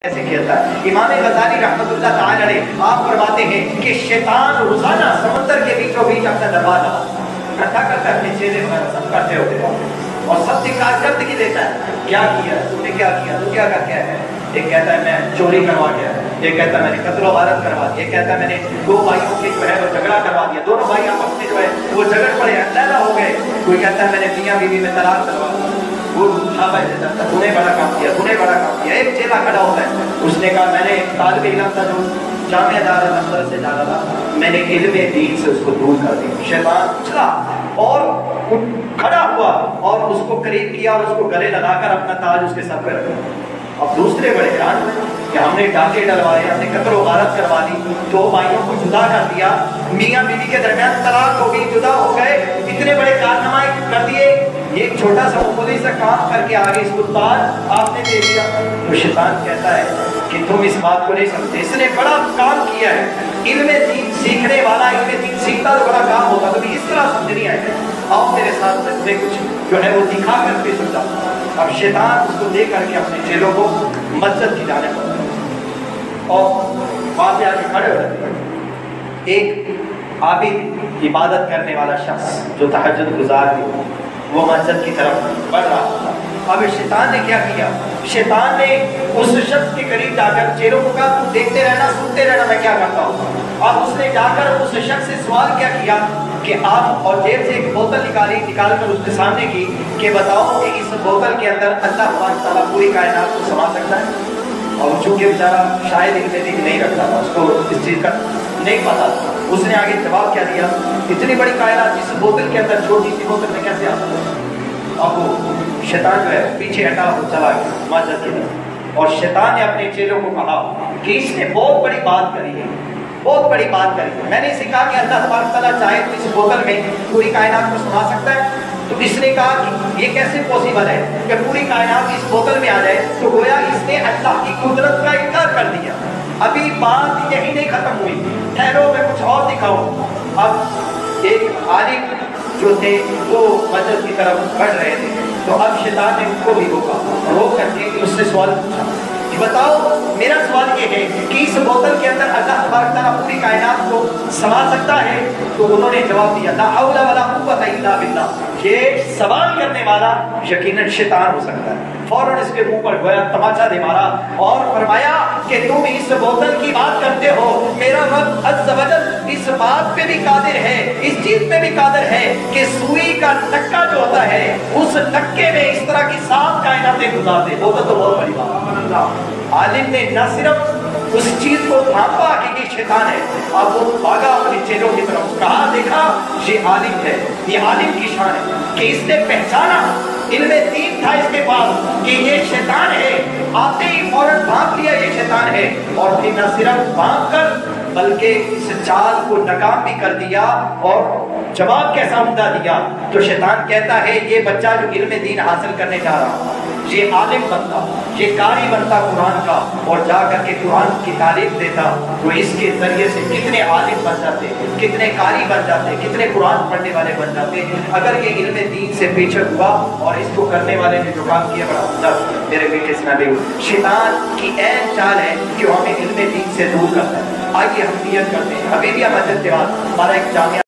कैसे कहता है इमाम गजाली रहमतुल्लाह ताला अलैह आप फरमाते हैं कि शैतान रोजाना समुद्र के बीचों बीच अपना दरबार इकट्ठा करता है, अपने चेहरे वगैरह सब करते होते हैं और सब से कारकर्दगी देता है। क्या किया तूने, क्या किया तू, क्या करके है? एक कहता है मैं चोरी करवा गया, एक कहता है मैंने कत्ल वारत करवा दिया, एक कहता है मैंने दो भाइयों के जो है वो झगड़ा करवा दिया, दोनों भाई आपस में जो है वो झगड़ पड़े, अलग हो गए। कोई कहता है मैंने मियां बीवी में तलाक करवा दिया, वो हाँ भाई तूने बड़ा काम किया, तूने बड़ा काम किया। एक चेला खड़ा होता है, उसने कहा मैंने तालिब इल्म था जो जामिया दारुल अज़हर से जाना था, मैंने इल्म दीन से उसको दूर कर दिया। शैतान चला और खड़ा हुआ और उसको करीब किया और उसको गले लगाकर अपना ताज उसके सर पर रखा। अब दूसरे बड़े हैरान हुए कि हमने डाके डलवाए, हमने कत्ल वारत करवा दी, दो भाइयों को जुदा कर दिया, मियाँ बीवी के दरमियान तलाक हो गई, जुदा हो गए, इतने बड़े कारनामे कर दिए, ये एक छोटा सा मामूली सा काम करके आगे इसको ताज आपने दे दिया। तो शैतान कहता है कि तुम इस बात को नहीं समझते, इसने बड़ा काम किया है। इल्मे दीन सीखने वाला इल्मे दीन सीखता तो बड़ा काम होगा, कभी इस तरह समझ नहीं आएगा। आओ मेरे साथ में कुछ जो है वो दिखा करके समझा। अब शैतान उसको दे करके अपने चेलों को मस्जिद की जाने पर और वहां पे आके खड़े हो जाते। एक आबिद इबादत करने वाला शख्स जो तहज्जुद गुजार भी वो मस्जिद की तरफ बढ़ रहा था। अब शैतान ने क्या किया, शैतान ने उस शख्स के करीब जाकर चेलों को कहा तुम देखते रहना, सुनते रहना मैं क्या करता हूँ। अब उसने जाकर उस शख्स से सवाल क्या किया कि आप, और जेब से एक बोतल निकाल कर उसके सामने की कि बताओ कि इस बोतल के अंदर अल्लाह सुब्हानहू व तआला पूरी कायनात को समा सकता है। और चूंकि बेचारा शायद इल्मे दीन नहीं रखता था, उसको इस चीज़ का नहीं पता था, उसने आगे जवाब क्या दिया, इतनी बड़ी कायनात इस बोतल के अंदर छोटी सी बोतल में कैसे आ सकता है। अब वो शैतान जो है पीछे हटा हो चला गया मस्जिद की तरफ और शैतान ने अपने चेलों को कहा कि इसने बहुत बड़ी बात करी है, बहुत बड़ी बात करी है। मैंने सिखा कि अल्लाह सुब्हानहू व तआला चाहे तो इस बोतल में पूरी कायनात को समा सकता है। तो इसने कहा कि ये कैसे पॉसिबल है कि पूरी कायनात इस बोतल में आ जाए। तो गोया इसने अल्लाह की कुदरत का इनकार कर दिया। अभी बात यही नहीं खत्म हुई, ठहरो मैं कुछ और दिखाऊं। अब एक आलिम जो थे वो मस्जिद की तरफ बढ़ रहे थे, तो अब शैतान ने उनको भी रोक करके उससे सवाल पूछा कि बताओ मेरा सवाल ये है कि इस बोतल के अंदर अल्लाह तबारक व तआला पूरी कायनात को समा सकता है। तो उन्होंने जवाब दिया ला हौला वला कुव्वता इल्ला बिल्लाह। ये सवाल करने वाला यकीनन शैतान हो सकता है। फौरन इसके मुंह पर गोया तमाचा दे मारा और फरमाया कि तुम इस बोतल की बात करते हो, मेरा रब अज़्ज़ व जल इस बात पे भी कादिर है, इस चीज पे भी कादिर है कि सुई का टक्का जो होता है उस टक्के में इस तरह की 7 कायनातें गुजार दे। बोतल तो बहुत बड़ी बात। आलिम ने न सिर्फ उस चीज को भापा कि ये शैतान है, अब वो भागा अपने चेलों की तरफ, कहा देखा ये आलिम है, ये आलिम की शान है कि इसने पहचाना, इल्मे दीन था इसके पास कि ये शैतान है, आते ही फौरन भाप लिया ये शैतान है और फिर न सिर्फ भाप कर बल्कि इस चाल को नाकाम भी कर दिया और जवाब कैसा उम्दा दिया। तो शैतान कहता है ये बच्चा जो इल्मे दीन हासिल करने जा रहा, ये आलिम बनता, ये कारी बनता कुरान का और जा करके कुरान की तालीम देता, तो इसके जरिए से कितने आलिम बन जाते, कितने कारी बन जाते, कितने कुरान पढ़ने वाले बन जाते अगर ये इल्मे दीन से पीछे हुआ। और इसको करने वाले ने जो काम किया बड़ा उम्दा मेरे बेटे इसमें शैतान की ऐन चाल है कि हमें इल्मे दीन से दूर करता है। आइए हम नियत करते हैं, अभी भी हम मस्जिद के बाद हमारा एक जामिया